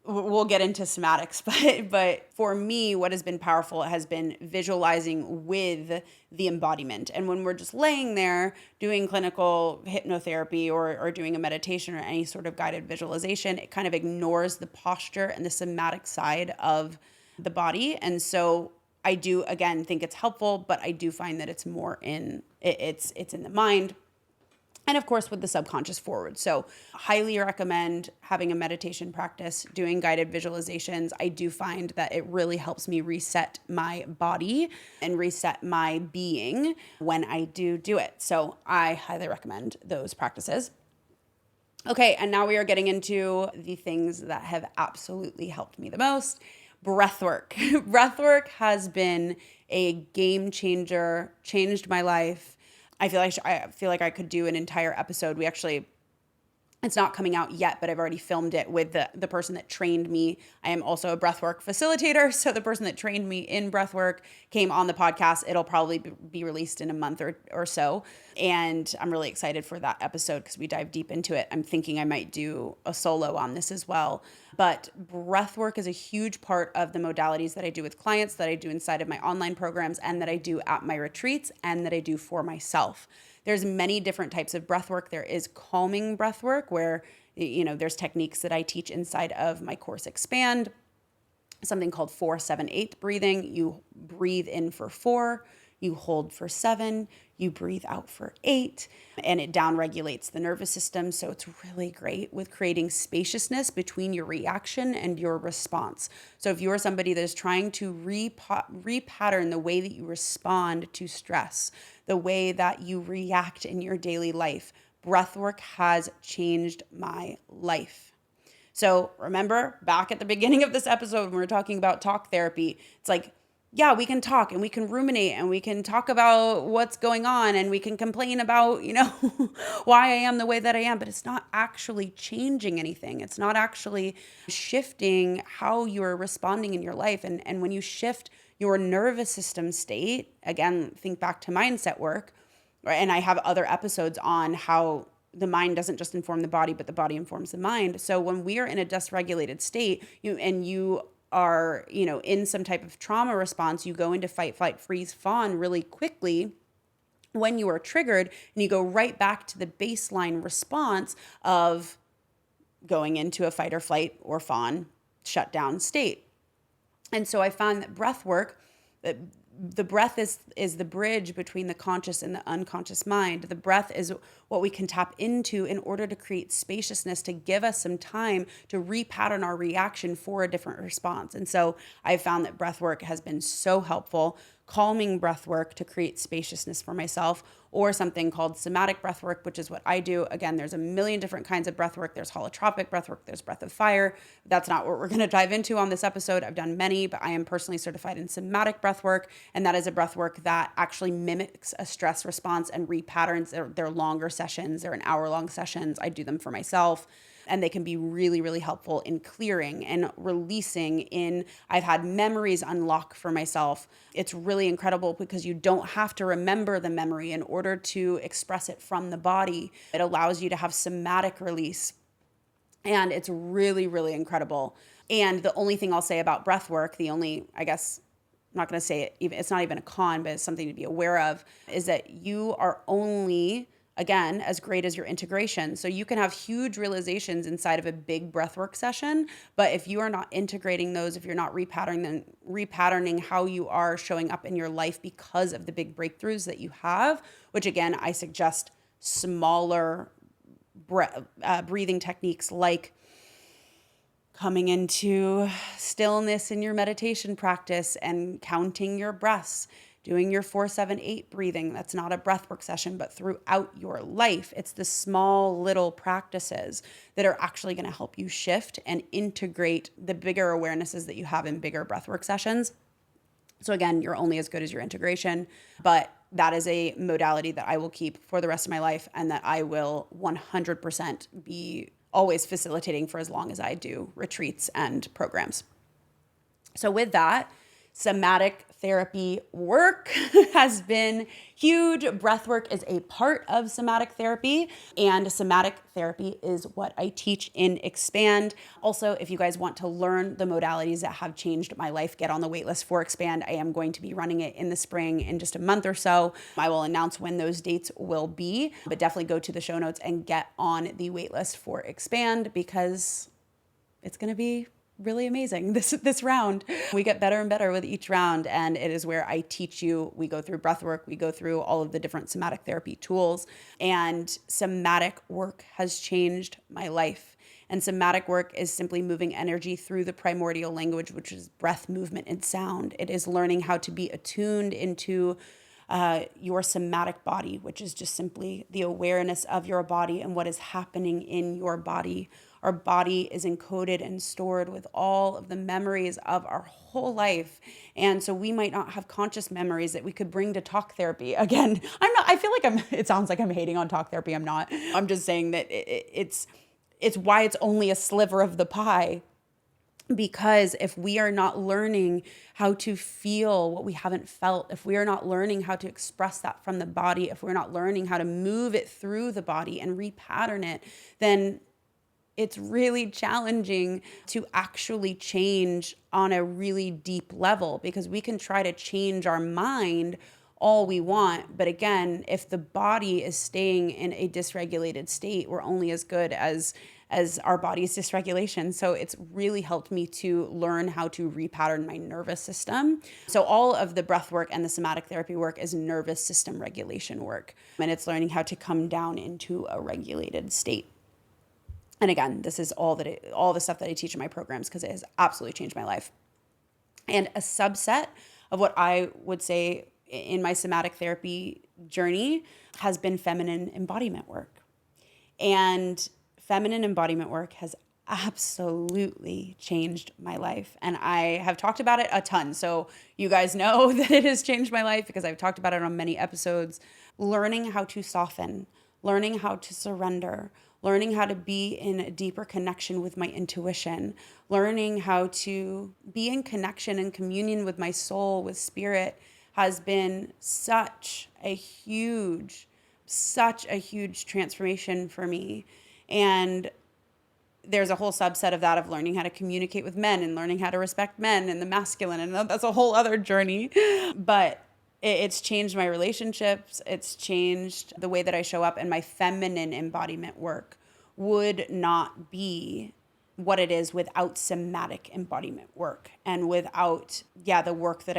we'll get into somatics, but for me, what has been powerful has been visualizing with the embodiment. And when we're just laying there doing clinical hypnotherapy or doing a meditation or any sort of guided visualization, it kind of ignores the posture and the somatic side of the body. And so I do, again, think it's helpful, but I do find that it's more it's in the mind. And of course, with the subconscious forward. So, highly recommend having a meditation practice, doing guided visualizations. I do find that it really helps me reset my body and reset my being when I do it. So, I highly recommend those practices. Okay, and now we are getting into the things that have absolutely helped me the most. Breath work. Breath work has been a game changer, changed my life. I feel like I could do an entire episode. It's not coming out yet, but I've already filmed it with the person that trained me. I am also a breathwork facilitator. So the person that trained me in breathwork came on the podcast. It'll probably be released in a month or so. And I'm really excited for that episode because we dive deep into it. I'm thinking I might do a solo on this as well. But breathwork is a huge part of the modalities that I do with clients, that I do inside of my online programs, and that I do at my retreats, and that I do for myself. There's many different types of breath work. There is calming breath work where, there's techniques that I teach inside of my course Expand, something called 4-7-8 breathing. You breathe in for 4, you hold for 7, you breathe out for 8, and it down regulates the nervous system. So it's really great with creating spaciousness between your reaction and your response. So if you are somebody that is trying to repattern the way that you respond to stress, the way that you react in your daily life, breathwork has changed my life. So remember back at the beginning of this episode, when we were talking about talk therapy, it's like, yeah, we can talk and we can ruminate and we can talk about what's going on and we can complain about, why I am the way that I am, but it's not actually changing anything. It's not actually shifting how you're responding in your life. And when you shift your nervous system state, again, think back to mindset work, and I have other episodes on how the mind doesn't just inform the body, but the body informs the mind. So when we are in a dysregulated state, you are, in some type of trauma response, you go into fight, flight, freeze, fawn really quickly when you are triggered, and you go right back to the baseline response of going into a fight or flight or fawn shutdown state. And so I found that breath work, the breath is the bridge between the conscious and the unconscious mind. The breath is what we can tap into in order to create spaciousness, to give us some time to repattern our reaction for a different response. And so I found that breath work has been so helpful. Calming breath work to create spaciousness for myself, or something called somatic breath work, which is what I do. Again, there's a million different kinds of breath work. There's holotropic breath work. There's breath of fire. That's not what we're going to dive into on this episode. I've done many, but I am personally certified in somatic breath work. And that is a breath work that actually mimics a stress response and repatterns. They're longer sessions. They're an hour-long sessions. I do them for myself. And they can be really, really helpful in clearing and releasing I've had memories unlock for myself. It's really incredible because you don't have to remember the memory in order to express it from the body. It allows you to have somatic release. And it's really, really incredible. And the only thing I'll say about breath work, I'm not going to say it, it's not even a con, but it's something to be aware of, is that you are only, again, as great as your integration. So you can have huge realizations inside of a big breathwork session, but if you are not integrating those, if you're not repatterning how you are showing up in your life because of the big breakthroughs that you have, which again, I suggest smaller breathing techniques like coming into stillness in your meditation practice and counting your breaths, doing your 4-7-8 breathing. That's not a breathwork session, but throughout your life, it's the small little practices that are actually going to help you shift and integrate the bigger awarenesses that you have in bigger breathwork sessions. So again, you're only as good as your integration, but that is a modality that I will keep for the rest of my life and that I will 100% be always facilitating for as long as I do retreats and programs. So with that, somatic therapy work has been huge. Breathwork is a part of somatic therapy, and somatic therapy is what I teach in Expand. Also, if you guys want to learn the modalities that have changed my life, get on the waitlist for Expand. I am going to be running it in the spring in just a month or so. I will announce when those dates will be, but definitely go to the show notes and get on the waitlist for Expand because it's going to be really amazing this round. We get better and better with each round, and it is where I teach you. We go through breath work, we go through all of the different somatic therapy tools, and somatic work has changed my life. And somatic work is simply moving energy through the primordial language, which is breath, movement, and sound. It is learning how to be attuned into your somatic body, which is just simply the awareness of your body and what is happening in your body. Our body is encoded and stored with all of the memories of our whole life. And so we might not have conscious memories that we could bring to talk therapy. Again, I feel like it sounds like I'm hating on talk therapy. I'm not. I'm just saying that it's why it's only a sliver of the pie. Because if we are not learning how to feel what we haven't felt, if we are not learning how to express that from the body, if we're not learning how to move it through the body and repattern it, then it's really challenging to actually change on a really deep level, because we can try to change our mind all we want. But again, if the body is staying in a dysregulated state, we're only as good as our body's dysregulation. So it's really helped me to learn how to repattern my nervous system. So all of the breath work and the somatic therapy work is nervous system regulation work. And it's learning how to come down into a regulated state. And again, this is all the stuff that I teach in my programs, because it has absolutely changed my life. And a subset of what I would say in my somatic therapy journey has been feminine embodiment work. And feminine embodiment work has absolutely changed my life. And I have talked about it a ton. So you guys know that it has changed my life because I've talked about it on many episodes. Learning how to soften, learning how to surrender, learning how to be in a deeper connection with my intuition, learning how to be in connection and communion with my soul, with spirit, has been such a huge transformation for me. And there's a whole subset of that, of learning how to communicate with men and learning how to respect men and the masculine. And that's a whole other journey. But it's changed my relationships. It's changed the way that I show up, and my feminine embodiment work would not be what it is without somatic embodiment work, and without, the work that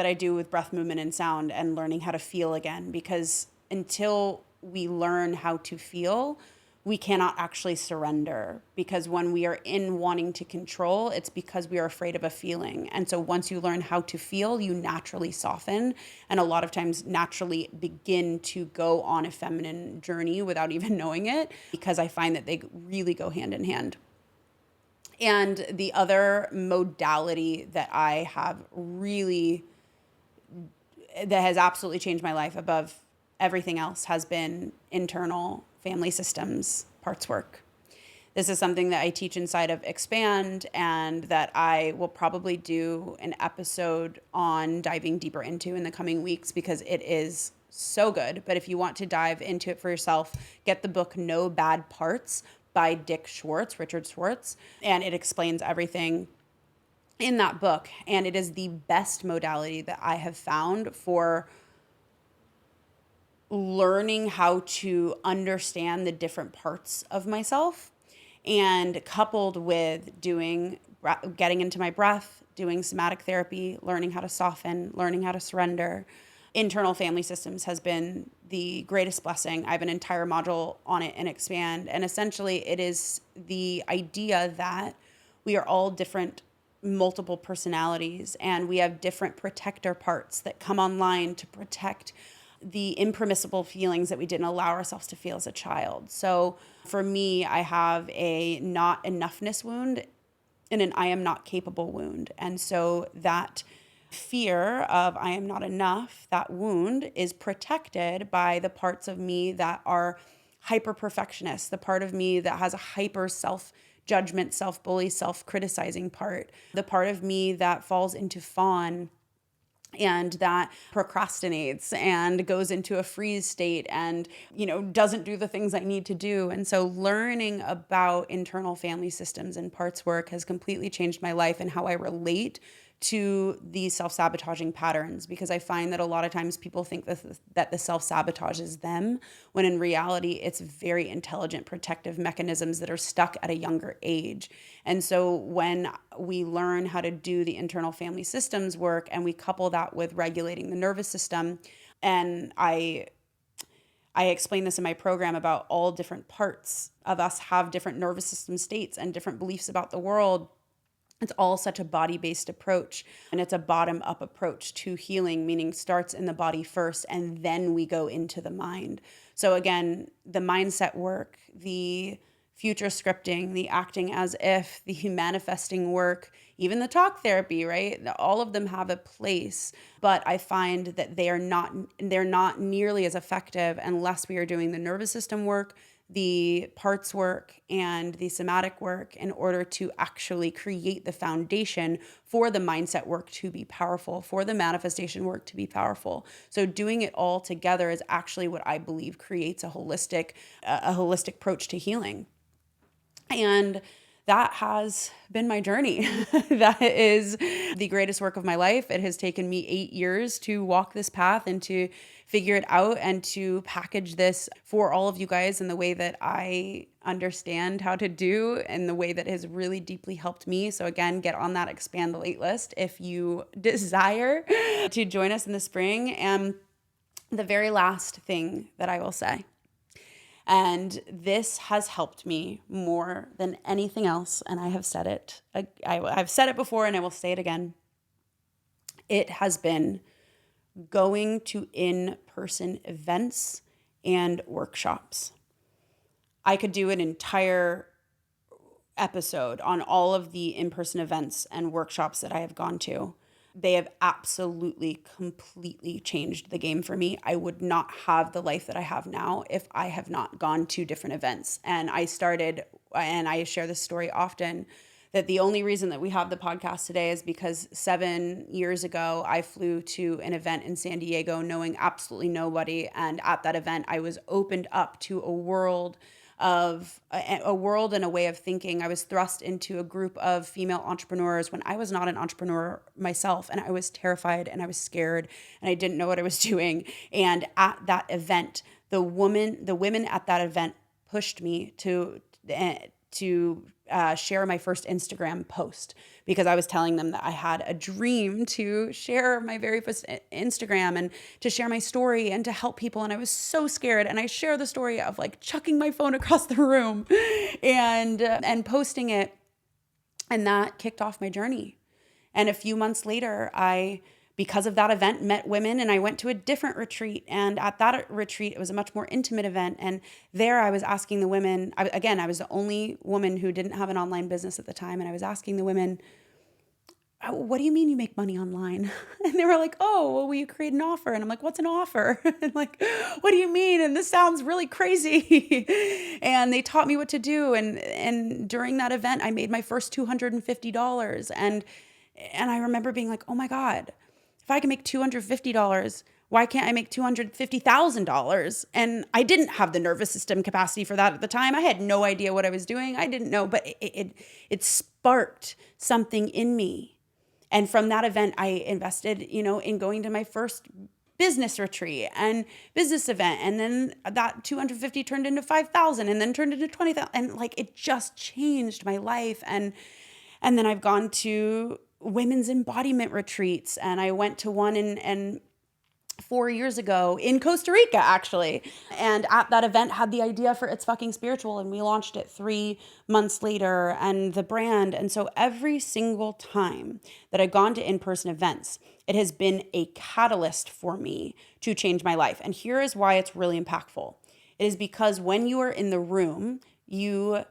I do with breath, movement, and sound, and learning how to feel again. Because until we learn how to feel, we cannot actually surrender, because when we are in wanting to control, it's because we are afraid of a feeling. And so once you learn how to feel, you naturally soften, and a lot of times naturally begin to go on a feminine journey without even knowing it, because I find that they really go hand in hand. And the other modality that I have that has absolutely changed my life above everything else has been internal family systems parts work. This is something that I teach inside of Expand, and that I will probably do an episode on diving deeper into in the coming weeks, because it is so good. But if you want to dive into it for yourself, get the book No Bad Parts by Richard Schwartz, and it explains everything in that book. And it is the best modality that I have found for learning how to understand the different parts of myself, and coupled with getting into my breath, doing somatic therapy, learning how to soften, learning how to surrender. Internal family systems has been the greatest blessing. I have an entire module on it in Expand. And essentially it is the idea that we are all different, multiple personalities, and we have different protector parts that come online to protect the impermissible feelings that we didn't allow ourselves to feel as a child. So for me, I have a not enoughness wound and an I am not capable wound. And so that fear of I am not enough, that wound is protected by the parts of me that are hyper perfectionist, the part of me that has a hyper self-judgment, self-bully, self-criticizing part, the part of me that falls into fawn and that procrastinates and goes into a freeze state and, doesn't do the things I need to do. And so learning about internal family systems and parts work has completely changed my life and how I relate to these self-sabotaging patterns, because I find that a lot of times people think that the self-sabotage is them, when in reality it's very intelligent protective mechanisms that are stuck at a younger age. And so when we learn how to do the internal family systems work and we couple that with regulating the nervous system, and I explain this in my program about all different parts of us have different nervous system states and different beliefs about the world. It's all such a body-based approach, and it's a bottom-up approach to healing, meaning starts in the body first and then we go into the mind. So again, the mindset work, the future scripting, the acting as if, the manifesting work, even the talk therapy, right? All of them have a place, but I find that they're not nearly as effective unless we are doing the nervous system work, the parts work, and the somatic work in order to actually create the foundation for the mindset work to be powerful, for the manifestation work to be powerful. So doing it all together is actually what I believe creates a holistic approach to healing. And that has been my journey. That is the greatest work of my life. It has taken me 8 years to walk this path and to figure it out and to package this for all of you guys in the way that I understand how to do and the way that has really deeply helped me. So again, get on that expand the wait list if you desire to join us in the spring. And the very last thing that I will say, and this has helped me more than anything else. And I have said it. I've said it before and I will say it again. It has been going to in-person events and workshops. I could do an entire episode on all of the in-person events and workshops that I have gone to. They have absolutely, completely changed the game for me. I would not have the life that I have now if I have not gone to different events. And I share this story often, that the only reason that we have the podcast today is because 7 years ago, I flew to an event in San Diego knowing absolutely nobody. And at that event, I was opened up to a world and a way of thinking. I was thrust into a group of female entrepreneurs when I was not an entrepreneur myself, and I was terrified and I was scared and I didn't know what I was doing. And at that event, the women at that event pushed me to share my first Instagram post, because I was telling them that I had a dream to share my very first Instagram and to share my story and to help people. And I was so scared. And I share the story of like chucking my phone across the room and posting it. And that kicked off my journey. And a few months later, because of that event, met women, and I went to a different retreat. And at that retreat, it was a much more intimate event. And there I was asking the women, I was the only woman who didn't have an online business at the time. And I was asking the women, what do you mean you make money online? And they were like, oh, well, will you create an offer? And I'm like, what's an offer? And like, what do you mean? And this sounds really crazy. And they taught me what to do. And during that event, I made my first $250. And I remember being like, oh my God, if I can make $250, why can't I make $250,000? And I didn't have the nervous system capacity for that at the time. I had no idea what I was doing. I didn't know, but it sparked something in me. And from that event, I invested, in going to my first business retreat and business event. And then that 250 turned into 5,000 and then turned into 20,000. And like, it just changed my life. And then I've gone to women's embodiment retreats. And I went to one in 4 years ago in Costa Rica, actually. And at that event had the idea for It's Fucking Spiritual, and we launched it 3 months later, and the brand. And so every single time that I've gone to in-person events, it has been a catalyst for me to change my life. And here is why it's really impactful. It is because when you are in the room, you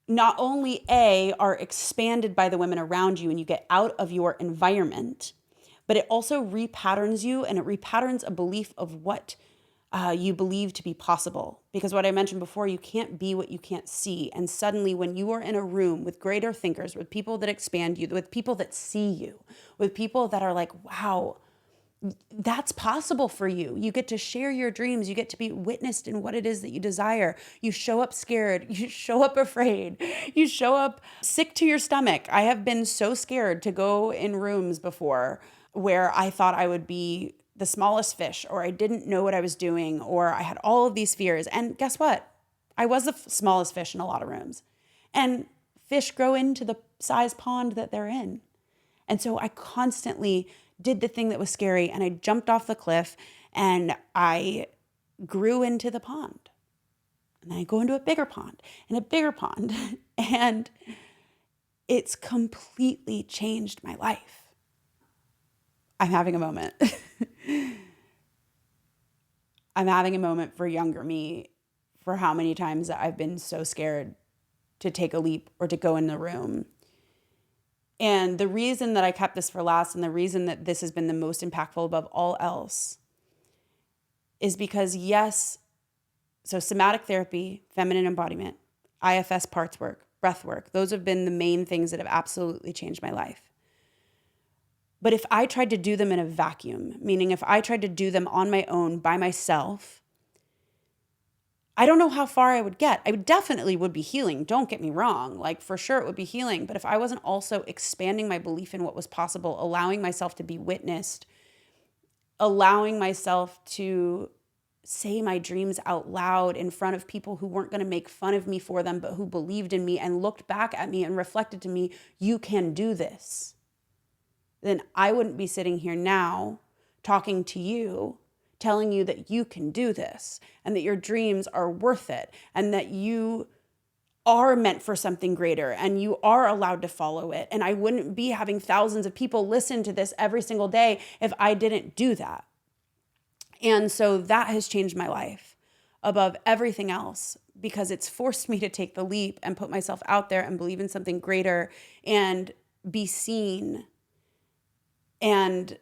not only are expanded by the women around you and you get out of your environment, but it also repatterns you, and it repatterns a belief of what you believe to be possible. Because what I mentioned before, you can't be what you can't see. And suddenly when you are in a room with greater thinkers, with people that expand you, with people that see you, with people that are like, wow, That's possible for you. You get to share your dreams. You get to be witnessed in what it is that you desire. You show up scared. You show up afraid. You show up sick to your stomach. I have been so scared to go in rooms before where I thought I would be the smallest fish, or I didn't know what I was doing, or I had all of these fears. And guess what? I was the smallest fish in a lot of rooms. And fish grow into the size pond that they're in. And so I constantly did the thing that was scary, and I jumped off the cliff and I grew into the pond. And then I go into a bigger pond and a bigger pond. And it's completely changed my life. I'm having a moment. I'm having a moment for younger me, for how many times I've been so scared to take a leap or to go in the room. And the reason that I kept this for last, and the reason that this has been the most impactful above all else, is because yes, so somatic therapy, feminine embodiment, IFS parts work, breath work, those have been the main things that have absolutely changed my life. But if I tried to do them in a vacuum, meaning if I tried to do them on my own by myself, I don't know how far I would get. I definitely would be healing. Don't get me wrong. Like, for sure it would be healing. But if I wasn't also expanding my belief in what was possible, allowing myself to be witnessed, allowing myself to say my dreams out loud in front of people who weren't going to make fun of me for them, but who believed in me and looked back at me and reflected to me, you can do this, then I wouldn't be sitting here now talking to you, telling you that you can do this and that your dreams are worth it and that you are meant for something greater and you are allowed to follow it. And I wouldn't be having thousands of people listen to this every single day if I didn't do that. And so that has changed my life above everything else, because it's forced me to take the leap and put myself out there and believe in something greater and be seen. And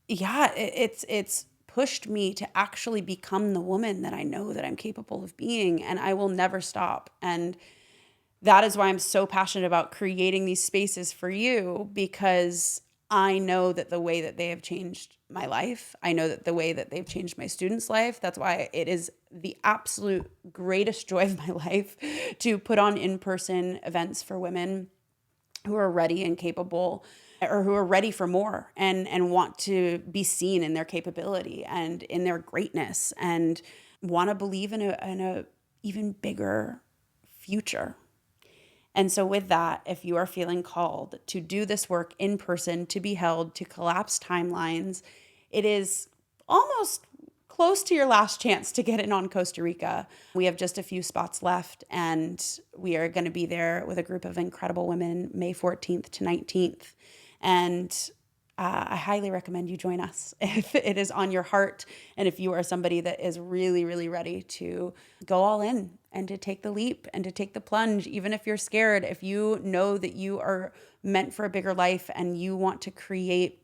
yeah, it's pushed me to actually become the woman that I know that I'm capable of being, and I will never stop. And that is why I'm so passionate about creating these spaces for you, because I know that the way that they have changed my life, I know that the way that they've changed my students' life, that's why it is the absolute greatest joy of my life to put on in-person events for women who are ready and capable, or who are ready for more and want to be seen in their capability and in their greatness and want to believe in a even bigger future. And so with that, if you are feeling called to do this work in person, to be held, to collapse timelines, it is almost close to your last chance to get in on Costa Rica. We have just a few spots left, and we are going to be there with a group of incredible women May 14th to 19th. And I highly recommend you join us if it is on your heart, and if you are somebody that is really, really ready to go all in and to take the leap and to take the plunge, even if you're scared, if you know that you are meant for a bigger life and you want to create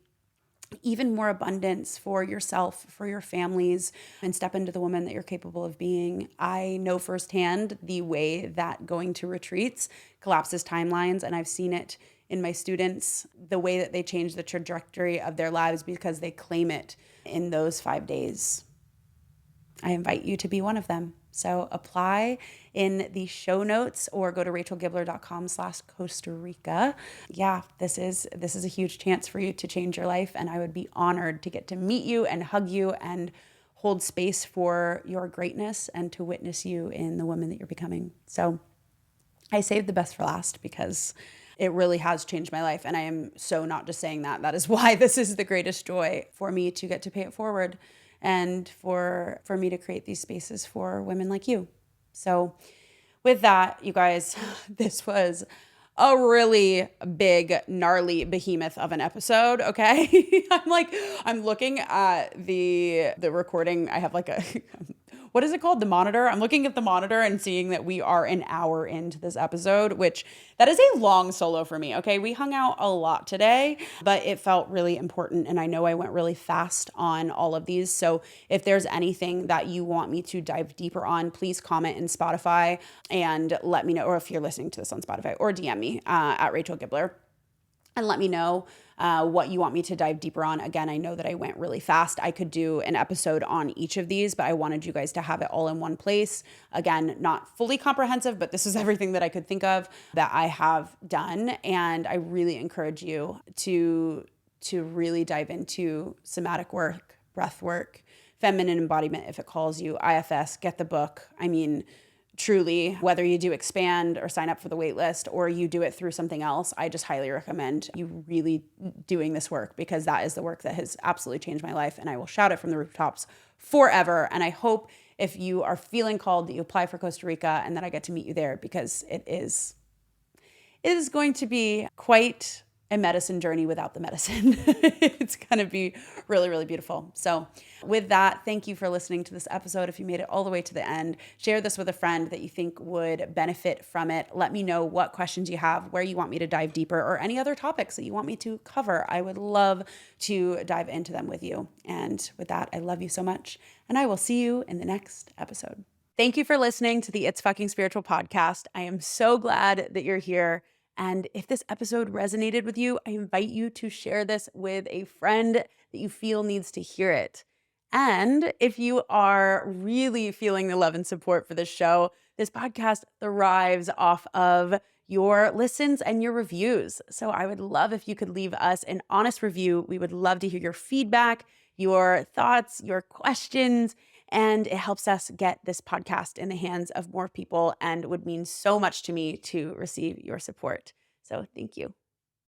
even more abundance for yourself, for your families, and step into the woman that you're capable of being. I know firsthand the way that going to retreats collapses timelines, and I've seen it in my students, the way that they change the trajectory of their lives because they claim it in those 5 days. I invite you to be one of them. So apply in the show notes or go to rachelgibler.com/Costa Rica. Yeah, this is a huge chance for you to change your life, and I would be honored to get to meet you and hug you and hold space for your greatness and to witness you in the woman that you're becoming. So I saved the best for last because it really has changed my life. And I am so not just saying that. That is why this is the greatest joy for me to get to pay it forward and for me to create these spaces for women like you. So with that, you guys, this was a really big, gnarly behemoth of an episode, okay? I'm looking at the recording. I have like a, what is it called? The monitor. I'm looking at the monitor and seeing that we are an hour into this episode, which that is a long solo for me, okay? We hung out a lot today, but it felt really important. And I know I went really fast on all of these. So if there's anything that you want me to dive deeper on, please comment in Spotify and let me know, or if you're listening to this on Spotify, or DM me at Rachel Gibler. and let me know what you want me to dive deeper on. Again, I know that I went really fast. I could do an episode on each of these, but I wanted you guys to have it all in one place. Again, not fully comprehensive, but this is everything that I could think of that I have done. And I really encourage you to really dive into somatic work, breath work, feminine embodiment if it calls you, IFS, get the book. I mean, truly, whether you do expand or sign up for the wait list or you do it through something else, I just highly recommend you really doing this work, because that is the work that has absolutely changed my life, and I will shout it from the rooftops forever. And I hope if you are feeling called that you apply for Costa Rica and that I get to meet you there, because it is going to be quite a medicine journey without the medicine. It's going to be really, really beautiful. So with that, thank you for listening to this episode. If you made it all the way to the end, share this with a friend that you think would benefit from it. Let me know what questions you have, where you want me to dive deeper, or any other topics that you want me to cover. I would love to dive into them with you. And with that, I love you so much, and I will see you in the next episode. Thank you for listening to the It's Fucking Spiritual podcast. I am so glad that you're here. And if this episode resonated with you, I invite you to share this with a friend that you feel needs to hear it. And if you are really feeling the love and support for this show, this podcast thrives off of your listens and your reviews. So I would love if you could leave us an honest review. We would love to hear your feedback, your thoughts, your questions. And it helps us get this podcast in the hands of more people, and would mean so much to me to receive your support. So thank you.